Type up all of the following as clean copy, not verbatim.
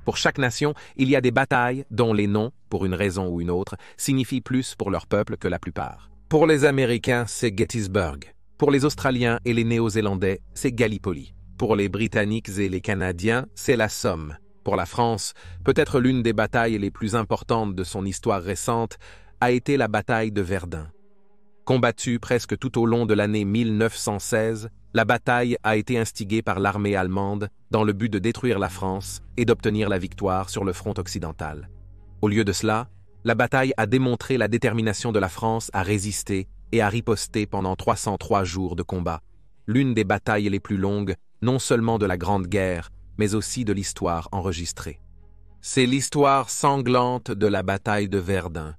Pour chaque nation, il y a des batailles dont les noms, pour une raison ou une autre, signifient plus pour leur peuple que la plupart. Pour les Américains, c'est Gettysburg. Pour les Australiens et les Néo-Zélandais, c'est Gallipoli. Pour les Britanniques et les Canadiens, c'est la Somme. Pour la France, peut-être l'une des batailles les plus importantes de son histoire récente a été la bataille de Verdun. Combattue presque tout au long de l'année 1916, la bataille a été instigée par l'armée allemande dans le but de détruire la France et d'obtenir la victoire sur le front occidental. Au lieu de cela, la bataille a démontré la détermination de la France à résister et à riposter pendant 303 jours de combat, l'une des batailles les plus longues, non seulement de la Grande Guerre, mais aussi de l'histoire enregistrée. C'est l'histoire sanglante de la bataille de Verdun.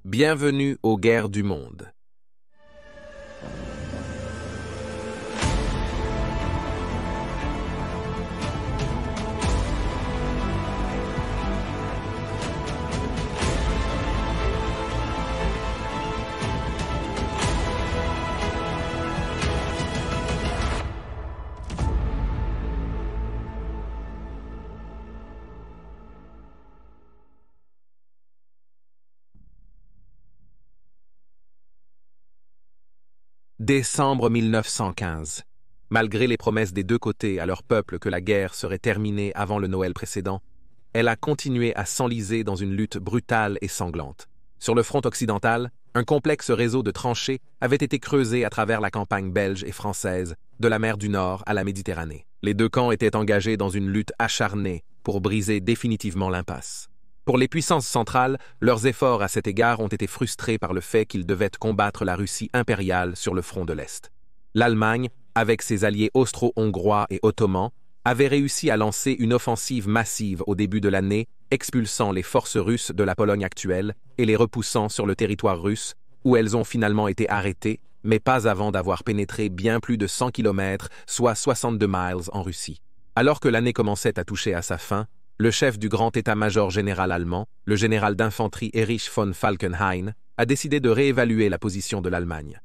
Bienvenue aux guerres du monde. Décembre 1915. Malgré les promesses des deux côtés à leur peuple que la guerre serait terminée avant le Noël précédent, elle a continué à s'enliser dans une lutte brutale et sanglante. Sur le front occidental, un complexe réseau de tranchées avait été creusé à travers la campagne belge et française, de la mer du Nord à la Méditerranée. Les deux camps étaient engagés dans une lutte acharnée pour briser définitivement l'impasse. Pour les puissances centrales, leurs efforts à cet égard ont été frustrés par le fait qu'ils devaient combattre la Russie impériale sur le front de l'Est. L'Allemagne, avec ses alliés austro-hongrois et ottomans, avait réussi à lancer une offensive massive au début de l'année, expulsant les forces russes de la Pologne actuelle et les repoussant sur le territoire russe, où elles ont finalement été arrêtées, mais pas avant d'avoir pénétré bien plus de 100 km, soit 62 miles en Russie. Alors que l'année commençait à toucher à sa fin, le chef du grand état-major général allemand, le général d'infanterie Erich von Falkenhayn, a décidé de réévaluer la position de l'Allemagne.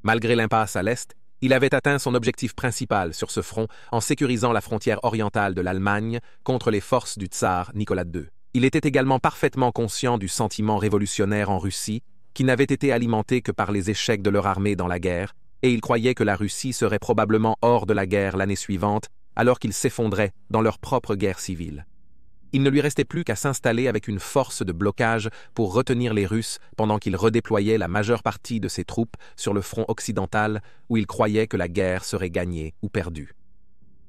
Malgré l'impasse à l'Est, il avait atteint son objectif principal sur ce front en sécurisant la frontière orientale de l'Allemagne contre les forces du tsar Nicolas II. Il était également parfaitement conscient du sentiment révolutionnaire en Russie, qui n'avait été alimenté que par les échecs de leur armée dans la guerre, et il croyait que la Russie serait probablement hors de la guerre l'année suivante, alors qu'ils s'effondraient dans leur propre guerre civile. Il ne lui restait plus qu'à s'installer avec une force de blocage pour retenir les Russes pendant qu'il redéployait la majeure partie de ses troupes sur le front occidental où il croyait que la guerre serait gagnée ou perdue.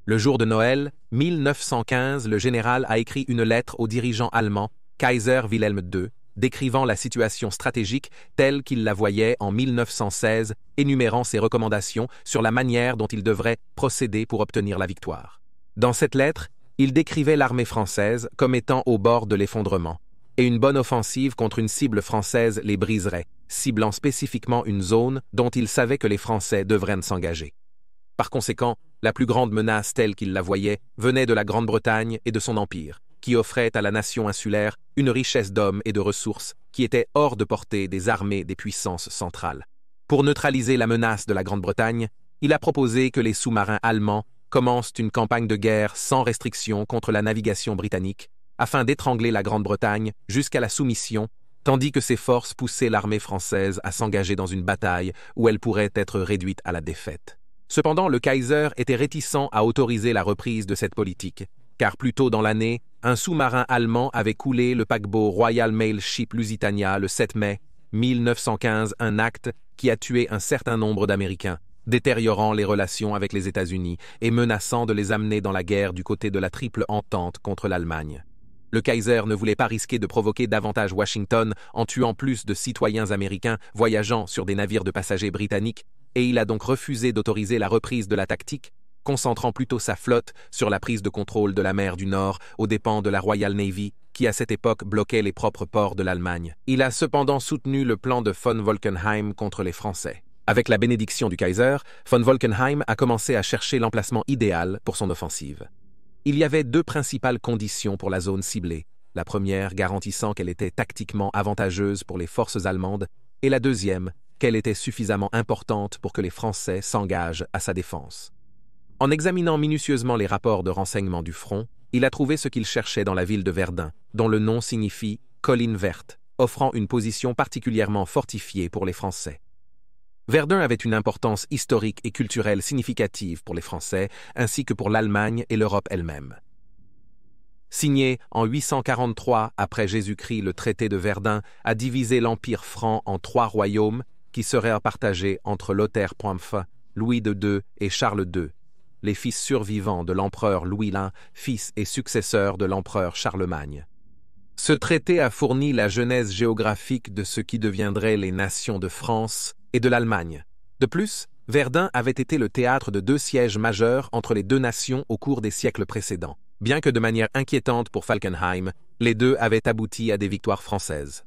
Le jour de Noël, 1915, le général a écrit une lettre au dirigeant allemand, Kaiser Wilhelm II, décrivant la situation stratégique telle qu'il la voyait en 1916, énumérant ses recommandations sur la manière dont il devrait procéder pour obtenir la victoire. Dans cette lettre, il décrivait l'armée française comme étant au bord de l'effondrement, et une bonne offensive contre une cible française les briserait, ciblant spécifiquement une zone dont il savait que les Français devraient s'engager. Par conséquent, la plus grande menace telle qu'il la voyait venait de la Grande-Bretagne et de son empire, qui offrait à la nation insulaire une richesse d'hommes et de ressources qui était hors de portée des armées des puissances centrales. Pour neutraliser la menace de la Grande-Bretagne, il a proposé que les sous-marins allemands commencent une campagne de guerre sans restriction contre la navigation britannique, afin d'étrangler la Grande-Bretagne jusqu'à la soumission, tandis que ses forces poussaient l'armée française à s'engager dans une bataille où elle pourrait être réduite à la défaite. Cependant, le Kaiser était réticent à autoriser la reprise de cette politique, car plus tôt dans l'année, un sous-marin allemand avait coulé le paquebot Royal Mail Ship Lusitania le 7 mai 1915, un acte qui a tué un certain nombre d'Américains, détériorant les relations avec les États-Unis et menaçant de les amener dans la guerre du côté de la triple entente contre l'Allemagne. Le Kaiser ne voulait pas risquer de provoquer davantage Washington en tuant plus de citoyens américains voyageant sur des navires de passagers britanniques, et il a donc refusé d'autoriser la reprise de la tactique, concentrant plutôt sa flotte sur la prise de contrôle de la mer du Nord aux dépens de la Royal Navy, qui à cette époque bloquait les propres ports de l'Allemagne. Il a cependant soutenu le plan de von Falkenhayn contre les Français. Avec la bénédiction du Kaiser, von Falkenhayn a commencé à chercher l'emplacement idéal pour son offensive. Il y avait deux principales conditions pour la zone ciblée, la première garantissant qu'elle était tactiquement avantageuse pour les forces allemandes, et la deuxième, qu'elle était suffisamment importante pour que les Français s'engagent à sa défense. En examinant minutieusement les rapports de renseignement du front, il a trouvé ce qu'il cherchait dans la ville de Verdun, dont le nom signifie « colline verte », offrant une position particulièrement fortifiée pour les Français. Verdun avait une importance historique et culturelle significative pour les Français, ainsi que pour l'Allemagne et l'Europe elle-même. Signé en 843 après Jésus-Christ, le traité de Verdun a divisé l'Empire franc en 3 royaumes qui seraient partagés entre Lothaire Pontefract, Louis II et Charles II, les fils survivants de l'empereur Louis I, fils et successeur de l'empereur Charlemagne. Ce traité a fourni la genèse géographique de ce qui deviendraient les nations de France et de l'Allemagne. De plus, Verdun avait été le théâtre de 2 sièges majeurs entre les 2 nations au cours des siècles précédents. Bien que de manière inquiétante pour Falkenhayn, les 2 avaient abouti à des victoires françaises.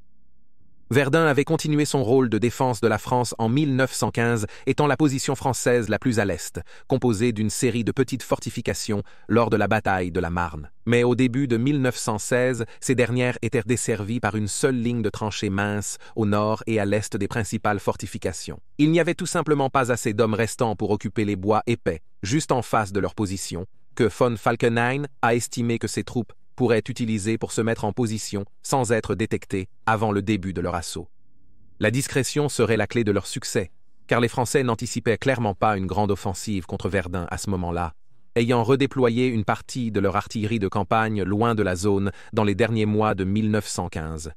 Verdun avait continué son rôle de défense de la France en 1915, étant la position française la plus à l'est, composée d'une série de petites fortifications lors de la bataille de la Marne. Mais au début de 1916, ces dernières étaient desservies par une seule ligne de tranchées minces au nord et à l'est des principales fortifications. Il n'y avait tout simplement pas assez d'hommes restants pour occuper les bois épais, juste en face de leur position, que von Falkenhayn a estimé que ses troupes pourraient utiliser pour se mettre en position sans être détectés avant le début de leur assaut. La discrétion serait la clé de leur succès, car les Français n'anticipaient clairement pas une grande offensive contre Verdun à ce moment-là, ayant redéployé une partie de leur artillerie de campagne loin de la zone dans les derniers mois de 1915.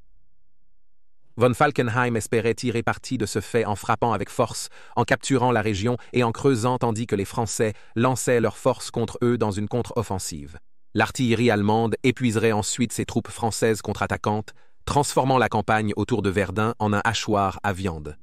Von Falkenhayn espérait tirer parti de ce fait en frappant avec force, en capturant la région et en creusant tandis que les Français lançaient leurs forces contre eux dans une contre-offensive. L'artillerie allemande épuiserait ensuite ses troupes françaises contre-attaquantes, transformant la campagne autour de Verdun en un hachoir à viande.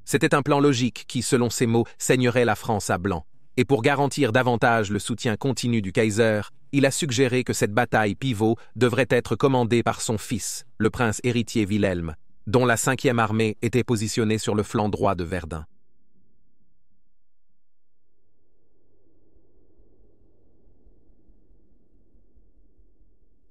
C'était un plan logique qui, selon ses mots, saignerait la France à blanc. Et pour garantir davantage le soutien continu du Kaiser, il a suggéré que cette bataille pivot devrait être commandée par son fils, le prince héritier Wilhelm, dont la 5e armée était positionnée sur le flanc droit de Verdun.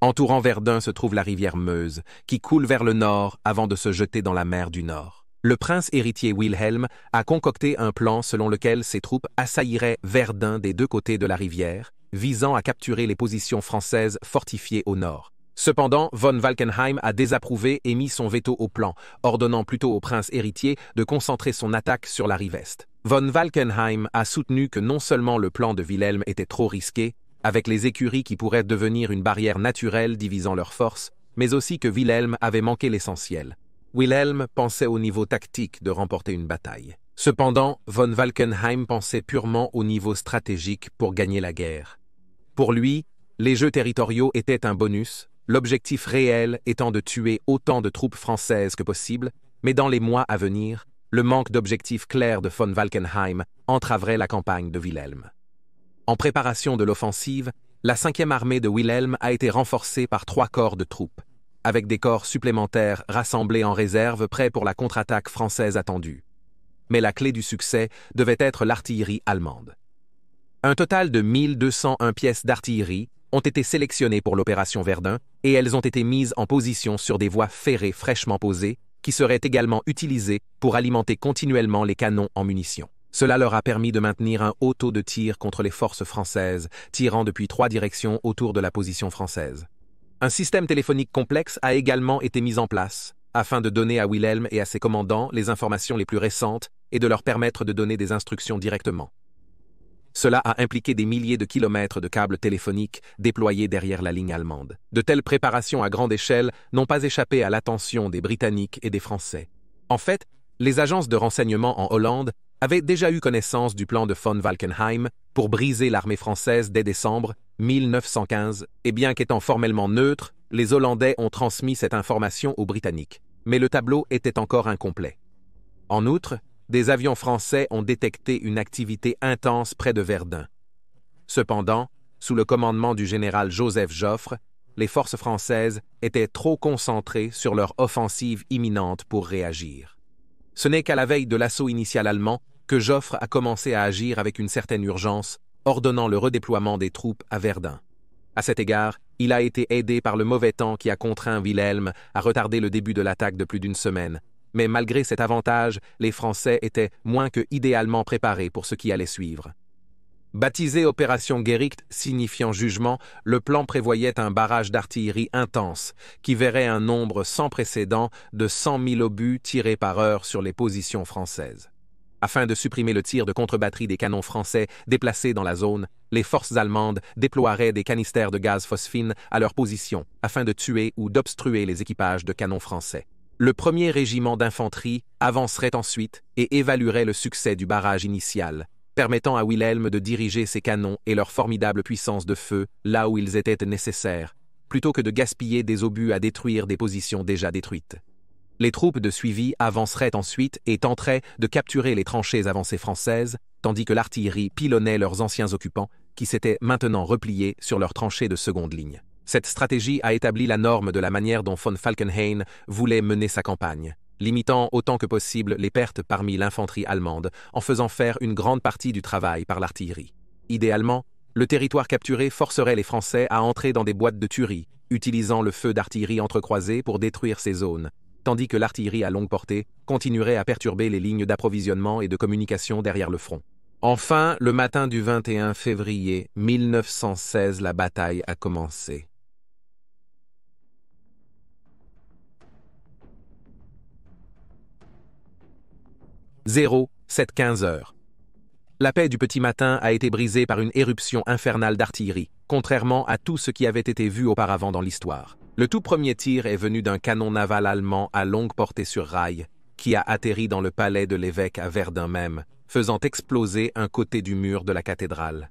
Entourant Verdun se trouve la rivière Meuse, qui coule vers le nord avant de se jeter dans la mer du Nord. Le prince héritier Wilhelm a concocté un plan selon lequel ses troupes assailliraient Verdun des 2 côtés de la rivière, visant à capturer les positions françaises fortifiées au nord. Cependant, von Falkenhayn a désapprouvé et mis son veto au plan, ordonnant plutôt au prince héritier de concentrer son attaque sur la rive est. Von Falkenhayn a soutenu que non seulement le plan de Wilhelm était trop risqué, avec les écuries qui pourraient devenir une barrière naturelle divisant leurs forces, mais aussi que Wilhelm avait manqué l'essentiel. Wilhelm pensait au niveau tactique de remporter une bataille. Cependant, von Falkenhayn pensait purement au niveau stratégique pour gagner la guerre. Pour lui, les jeux territoriaux étaient un bonus, l'objectif réel étant de tuer autant de troupes françaises que possible, mais dans les mois à venir, le manque d'objectifs clairs de von Falkenhayn entraverait la campagne de Wilhelm. En préparation de l'offensive, la 5e armée de Wilhelm a été renforcée par 3 corps de troupes, avec des corps supplémentaires rassemblés en réserve prêts pour la contre-attaque française attendue. Mais la clé du succès devait être l'artillerie allemande. Un total de 1201 pièces d'artillerie ont été sélectionnées pour l'opération Verdun et elles ont été mises en position sur des voies ferrées fraîchement posées qui seraient également utilisées pour alimenter continuellement les canons en munitions. Cela leur a permis de maintenir un haut taux de tir contre les forces françaises, tirant depuis 3 directions autour de la position française. Un système téléphonique complexe a également été mis en place, afin de donner à Wilhelm et à ses commandants les informations les plus récentes et de leur permettre de donner des instructions directement. Cela a impliqué des milliers de kilomètres de câbles téléphoniques déployés derrière la ligne allemande. De telles préparations à grande échelle n'ont pas échappé à l'attention des Britanniques et des Français. En fait, les agences de renseignement en Hollande avaient déjà eu connaissance du plan de von Falkenhayn pour briser l'armée française dès décembre 1915, et bien qu'étant formellement neutres, les Hollandais ont transmis cette information aux Britanniques. Mais le tableau était encore incomplet. En outre, des avions français ont détecté une activité intense près de Verdun. Cependant, sous le commandement du général Joseph Joffre, les forces françaises étaient trop concentrées sur leur offensive imminente pour réagir. Ce n'est qu'à la veille de l'assaut initial allemand que Joffre a commencé à agir avec une certaine urgence, ordonnant le redéploiement des troupes à Verdun. À cet égard, il a été aidé par le mauvais temps qui a contraint Wilhelm à retarder le début de l'attaque de plus d'1 semaine. Mais malgré cet avantage, les Français étaient moins que idéalement préparés pour ce qui allait suivre. Baptisé Opération Gericht signifiant jugement, le plan prévoyait un barrage d'artillerie intense qui verrait un nombre sans précédent de 100 000 obus tirés par heure sur les positions françaises. Afin de supprimer le tir de contre-batterie des canons français déplacés dans la zone, les forces allemandes déploieraient des canistères de gaz phosphine à leur position afin de tuer ou d'obstruer les équipages de canons français. Le 1er régiment d'infanterie avancerait ensuite et évaluerait le succès du barrage initial, permettant à Wilhelm de diriger ses canons et leur formidable puissance de feu là où ils étaient nécessaires, plutôt que de gaspiller des obus à détruire des positions déjà détruites. Les troupes de suivi avanceraient ensuite et tenteraient de capturer les tranchées avancées françaises, tandis que l'artillerie pilonnait leurs anciens occupants, qui s'étaient maintenant repliés sur leurs tranchées de seconde ligne. Cette stratégie a établi la norme de la manière dont von Falkenhayn voulait mener sa campagne, limitant autant que possible les pertes parmi l'infanterie allemande, en faisant faire une grande partie du travail par l'artillerie. Idéalement, le territoire capturé forcerait les Français à entrer dans des boîtes de tuerie, utilisant le feu d'artillerie entrecroisé pour détruire ces zones, tandis que l'artillerie à longue portée continuerait à perturber les lignes d'approvisionnement et de communication derrière le front. Enfin, le matin du 21 février 1916, la bataille a commencé. « 07:15 heures. La paix du petit matin a été brisée par une éruption infernale d'artillerie, contrairement à tout ce qui avait été vu auparavant dans l'histoire. Le tout premier tir est venu d'un canon naval allemand à longue portée sur rail, qui a atterri dans le palais de l'évêque à Verdun même, faisant exploser un côté du mur de la cathédrale.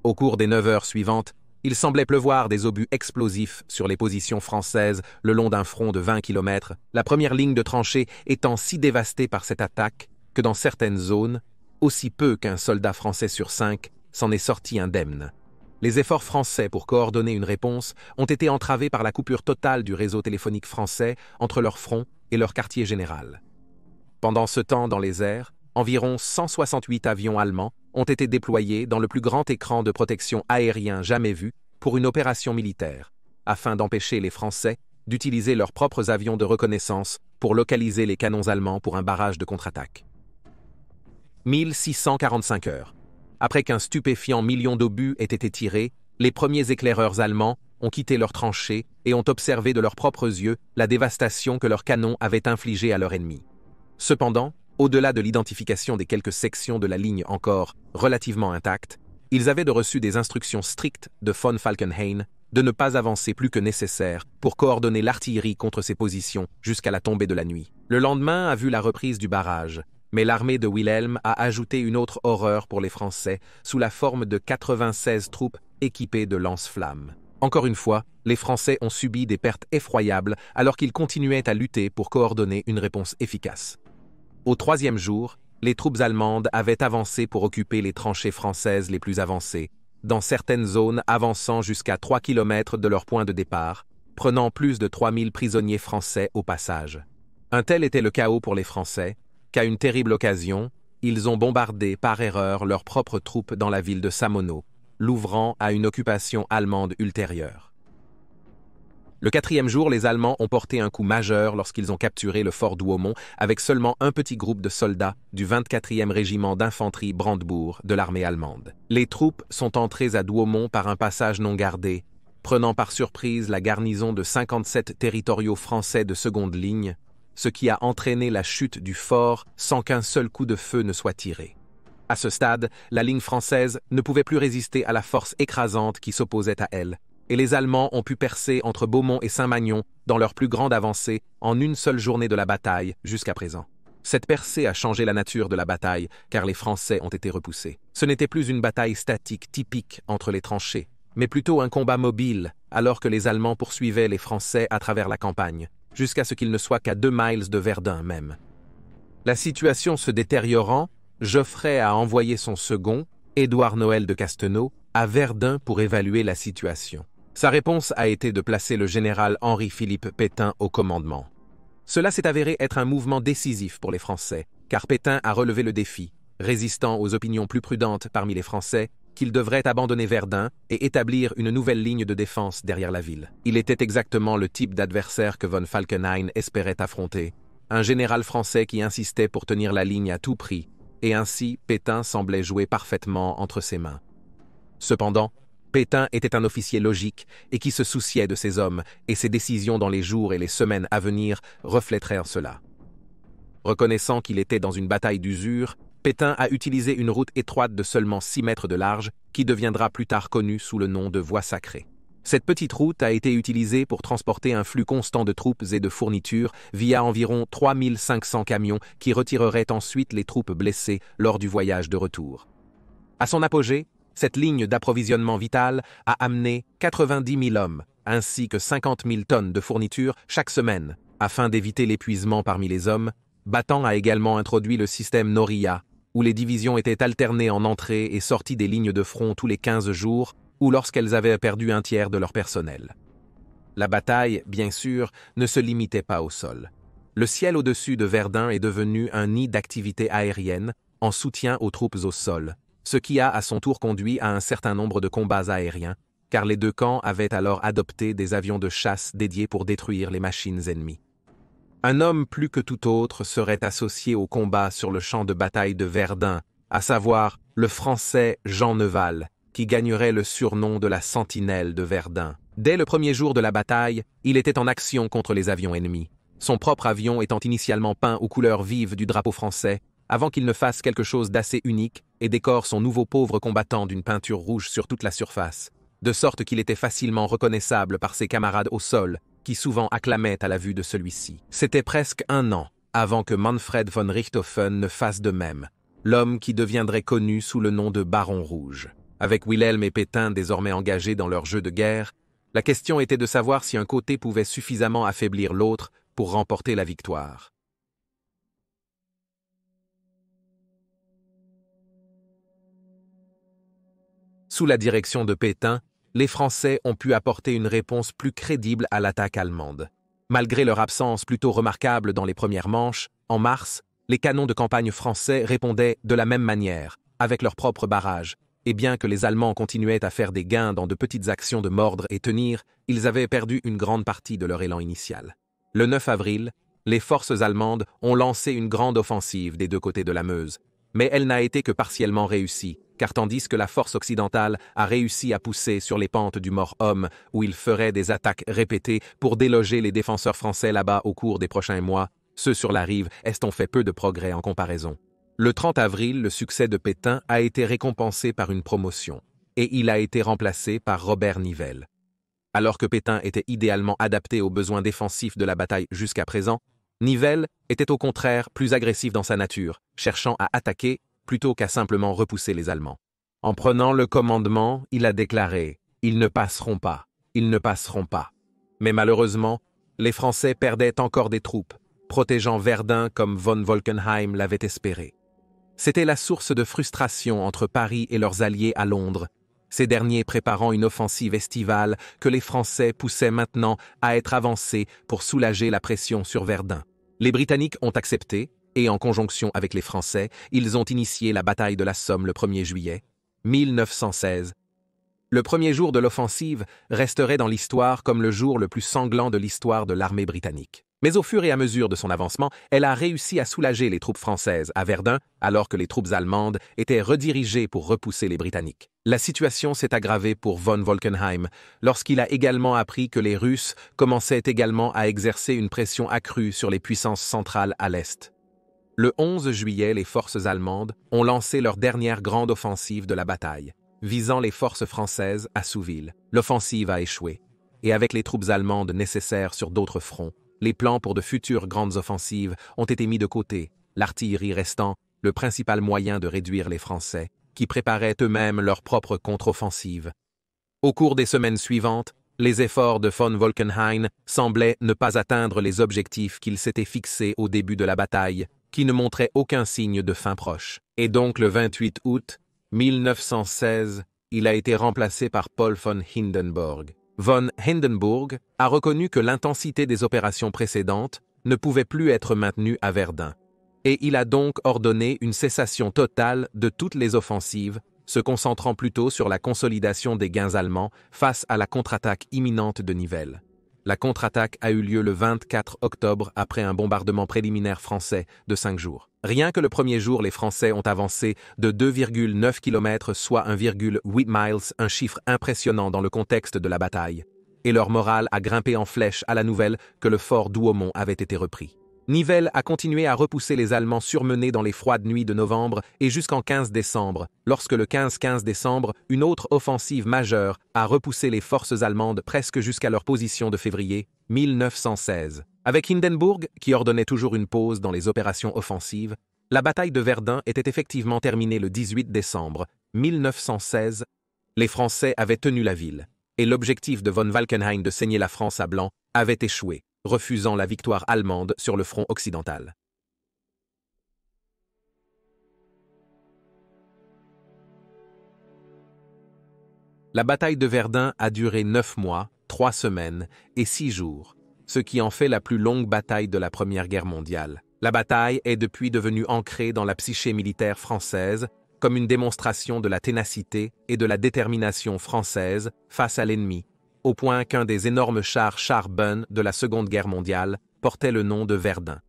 Au cours des 9 heures suivantes, il semblait pleuvoir des obus explosifs sur les positions françaises le long d'un front de 20 km, la première ligne de tranchées étant si dévastée par cette attaque que dans certaines zones, aussi peu qu'un soldat français sur 5 s'en est sorti indemne. Les efforts français pour coordonner une réponse ont été entravés par la coupure totale du réseau téléphonique français entre leur front et leur quartier général. Pendant ce temps, dans les airs, environ 168 avions allemands ont été déployés dans le plus grand écran de protection aérien jamais vu pour une opération militaire, afin d'empêcher les Français d'utiliser leurs propres avions de reconnaissance pour localiser les canons allemands pour un barrage de contre-attaque. 1645 heures. Après qu'un stupéfiant million d'obus ait été tiré, les premiers éclaireurs allemands ont quitté leurs tranchées et ont observé de leurs propres yeux la dévastation que leurs canons avaient infligée à leur ennemi. Cependant, au-delà de l'identification des quelques sections de la ligne encore relativement intactes, ils avaient reçu des instructions strictes de von Falkenhayn de ne pas avancer plus que nécessaire pour coordonner l'artillerie contre ces positions jusqu'à la tombée de la nuit. Le lendemain a vu la reprise du barrage, mais l'armée de Wilhelm a ajouté une autre horreur pour les Français sous la forme de 96 troupes équipées de lance-flammes. Encore une fois, les Français ont subi des pertes effroyables alors qu'ils continuaient à lutter pour coordonner une réponse efficace. Au 3e jour, les troupes allemandes avaient avancé pour occuper les tranchées françaises les plus avancées, dans certaines zones avançant jusqu'à 3 km de leur point de départ, prenant plus de 3000 prisonniers français au passage. Un tel était le chaos pour les Français, qu'à une terrible occasion, ils ont bombardé par erreur leurs propres troupes dans la ville de Samono, l'ouvrant à une occupation allemande ultérieure. Le 4e jour, les Allemands ont porté un coup majeur lorsqu'ils ont capturé le fort Douaumont avec seulement un petit groupe de soldats du 24e régiment d'infanterie Brandebourg de l'armée allemande. Les troupes sont entrées à Douaumont par un passage non gardé, prenant par surprise la garnison de 57 territoriaux français de seconde ligne, ce qui a entraîné la chute du fort sans qu'un seul coup de feu ne soit tiré. À ce stade, la ligne française ne pouvait plus résister à la force écrasante qui s'opposait à elle, et les Allemands ont pu percer entre Beaumont et Saint-Magnon dans leur plus grande avancée en une seule journée de la bataille jusqu'à présent. Cette percée a changé la nature de la bataille, car les Français ont été repoussés. Ce n'était plus une bataille statique typique entre les tranchées, mais plutôt un combat mobile, alors que les Allemands poursuivaient les Français à travers la campagne, jusqu'à ce qu'il ne soit qu'à 2 miles de Verdun même. La situation se détériorant, Geoffrey a envoyé son second, Édouard Noël de Castelnau, à Verdun pour évaluer la situation. Sa réponse a été de placer le général Henri-Philippe Pétain au commandement. Cela s'est avéré être un mouvement décisif pour les Français, car Pétain a relevé le défi, résistant aux opinions plus prudentes parmi les Français, qu'il devrait abandonner Verdun et établir une nouvelle ligne de défense derrière la ville. Il était exactement le type d'adversaire que von Falkenhayn espérait affronter, un général français qui insistait pour tenir la ligne à tout prix, et ainsi Pétain semblait jouer parfaitement entre ses mains. Cependant, Pétain était un officier logique et qui se souciait de ses hommes, et ses décisions dans les jours et les semaines à venir reflèteraient cela. Reconnaissant qu'il était dans une bataille d'usure, Pétain a utilisé une route étroite de seulement 6 mètres de large, qui deviendra plus tard connue sous le nom de Voie sacrée. Cette petite route a été utilisée pour transporter un flux constant de troupes et de fournitures via environ 3500 camions qui retireraient ensuite les troupes blessées lors du voyage de retour. À son apogée, cette ligne d'approvisionnement vital a amené 90 000 hommes, ainsi que 50 000 tonnes de fournitures chaque semaine. Afin d'éviter l'épuisement parmi les hommes, Bataan a également introduit le système Noria, où les divisions étaient alternées en entrée et sortie des lignes de front tous les 15 jours, ou lorsqu'elles avaient perdu un tiers de leur personnel. La bataille, bien sûr, ne se limitait pas au sol. Le ciel au-dessus de Verdun est devenu un nid d'activités aériennes en soutien aux troupes au sol, ce qui a à son tour conduit à un certain nombre de combats aériens, car les deux camps avaient alors adopté des avions de chasse dédiés pour détruire les machines ennemies. Un homme plus que tout autre serait associé au combat sur le champ de bataille de Verdun, à savoir le Français Jean Neuval, qui gagnerait le surnom de la Sentinelle de Verdun. Dès le premier jour de la bataille, il était en action contre les avions ennemis, son propre avion étant initialement peint aux couleurs vives du drapeau français, avant qu'il ne fasse quelque chose d'assez unique et décore son nouveau pauvre combattant d'une peinture rouge sur toute la surface, de sorte qu'il était facilement reconnaissable par ses camarades au sol, qui souvent acclamaient à la vue de celui-ci. C'était presque 1 an avant que Manfred von Richthofen ne fasse de même, l'homme qui deviendrait connu sous le nom de Baron Rouge. Avec Wilhelm et Pétain désormais engagés dans leur jeu de guerre, la question était de savoir si un côté pouvait suffisamment affaiblir l'autre pour remporter la victoire. Sous la direction de Pétain, les Français ont pu apporter une réponse plus crédible à l'attaque allemande. Malgré leur absence plutôt remarquable dans les premières manches, en mars, les canons de campagne français répondaient de la même manière, avec leurs propres barrages, et bien que les Allemands continuaient à faire des gains dans de petites actions de mordre et tenir, ils avaient perdu une grande partie de leur élan initial. Le 9 avril, les forces allemandes ont lancé une grande offensive des deux côtés de la Meuse, mais elle n'a été que partiellement réussie, car tandis que la force occidentale a réussi à pousser sur les pentes du Mort-Homme, où il ferait des attaques répétées pour déloger les défenseurs français là-bas au cours des prochains mois, ceux sur la rive est ont fait peu de progrès en comparaison. Le 30 avril, le succès de Pétain a été récompensé par une promotion, et il a été remplacé par Robert Nivelle. Alors que Pétain était idéalement adapté aux besoins défensifs de la bataille jusqu'à présent, Nivelle était au contraire plus agressif dans sa nature, cherchant à attaquer plutôt qu'à simplement repousser les Allemands. En prenant le commandement, il a déclaré « Ils ne passeront pas, ils ne passeront pas ». Mais malheureusement, les Français perdaient encore des troupes, protégeant Verdun comme von Wolkenheim l'avait espéré. C'était la source de frustration entre Paris et leurs alliés à Londres, ces derniers préparant une offensive estivale que les Français poussaient maintenant à être avancés pour soulager la pression sur Verdun. Les Britanniques ont accepté, et en conjonction avec les Français, ils ont initié la bataille de la Somme le 1er juillet 1916. Le premier jour de l'offensive resterait dans l'histoire comme le jour le plus sanglant de l'histoire de l'armée britannique. Mais au fur et à mesure de son avancement, elle a réussi à soulager les troupes françaises à Verdun, alors que les troupes allemandes étaient redirigées pour repousser les Britanniques. La situation s'est aggravée pour von Wolkenheim, lorsqu'il a également appris que les Russes commençaient également à exercer une pression accrue sur les puissances centrales à l'Est. Le 11 juillet, les forces allemandes ont lancé leur dernière grande offensive de la bataille, visant les forces françaises à Souville. L'offensive a échoué, et avec les troupes allemandes nécessaires sur d'autres fronts, les plans pour de futures grandes offensives ont été mis de côté, l'artillerie restant le principal moyen de réduire les Français, qui préparaient eux-mêmes leur propre contre-offensive. Au cours des semaines suivantes, les efforts de von Wolkenheim semblaient ne pas atteindre les objectifs qu'ils s'étaient fixés au début de la bataille, qui ne montraient aucun signe de fin proche. Et donc le 28 août 1916, il a été remplacé par Paul von Hindenburg. Von Hindenburg a reconnu que l'intensité des opérations précédentes ne pouvait plus être maintenue à Verdun, et il a donc ordonné une cessation totale de toutes les offensives, se concentrant plutôt sur la consolidation des gains allemands face à la contre-attaque imminente de Nivelle. La contre-attaque a eu lieu le 24 octobre après un bombardement préliminaire français de 5 jours. Rien que le premier jour, les Français ont avancé de 2,9 km, soit 1,8 miles, un chiffre impressionnant dans le contexte de la bataille. Et leur morale a grimpé en flèche à la nouvelle que le fort Douaumont avait été repris. Nivelle a continué à repousser les Allemands surmenés dans les froides nuits de novembre et jusqu'en 15 décembre, lorsque le 15 décembre, une autre offensive majeure a repoussé les forces allemandes presque jusqu'à leur position de février 1916. Avec Hindenburg, qui ordonnait toujours une pause dans les opérations offensives, la bataille de Verdun était effectivement terminée le 18 décembre 1916. Les Français avaient tenu la ville, et l'objectif de von Falkenhayn de saigner la France à blanc avait échoué, refusant la victoire allemande sur le front occidental. La bataille de Verdun a duré 9 mois, 3 semaines et 6 jours, ce qui en fait la plus longue bataille de la Première Guerre mondiale. La bataille est depuis devenue ancrée dans la psyché militaire française comme une démonstration de la ténacité et de la détermination française face à l'ennemi, au point qu'un des énormes chars Bunn de la Seconde Guerre mondiale portait le nom de Verdun.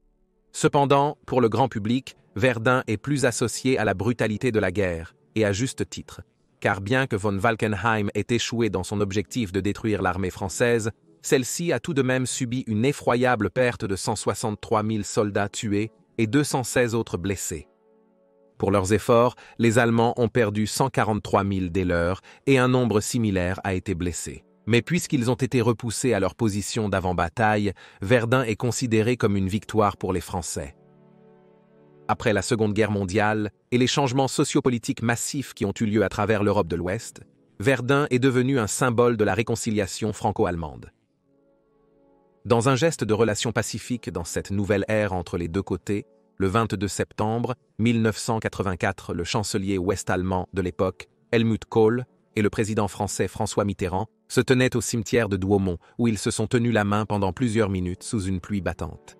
Cependant, pour le grand public, Verdun est plus associé à la brutalité de la guerre, et à juste titre, car bien que von Falkenhayn ait échoué dans son objectif de détruire l'armée française, celle-ci a tout de même subi une effroyable perte de 163 000 soldats tués et 216 autres blessés. Pour leurs efforts, les Allemands ont perdu 143 000 des leurs et un nombre similaire a été blessé. Mais puisqu'ils ont été repoussés à leur position d'avant-bataille, Verdun est considéré comme une victoire pour les Français. Après la Seconde Guerre mondiale et les changements sociopolitiques massifs qui ont eu lieu à travers l'Europe de l'Ouest, Verdun est devenu un symbole de la réconciliation franco-allemande. Dans un geste de relation pacifique dans cette nouvelle ère entre les deux côtés, le 22 septembre 1984, le chancelier ouest-allemand de l'époque, Helmut Kohl, et le président français François Mitterrand se tenaient au cimetière de Douaumont, où ils se sont tenus la main pendant plusieurs minutes sous une pluie battante.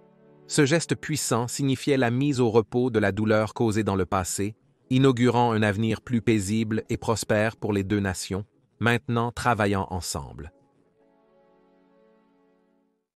Ce geste puissant signifiait la mise au repos de la douleur causée dans le passé, inaugurant un avenir plus paisible et prospère pour les deux nations, maintenant travaillant ensemble.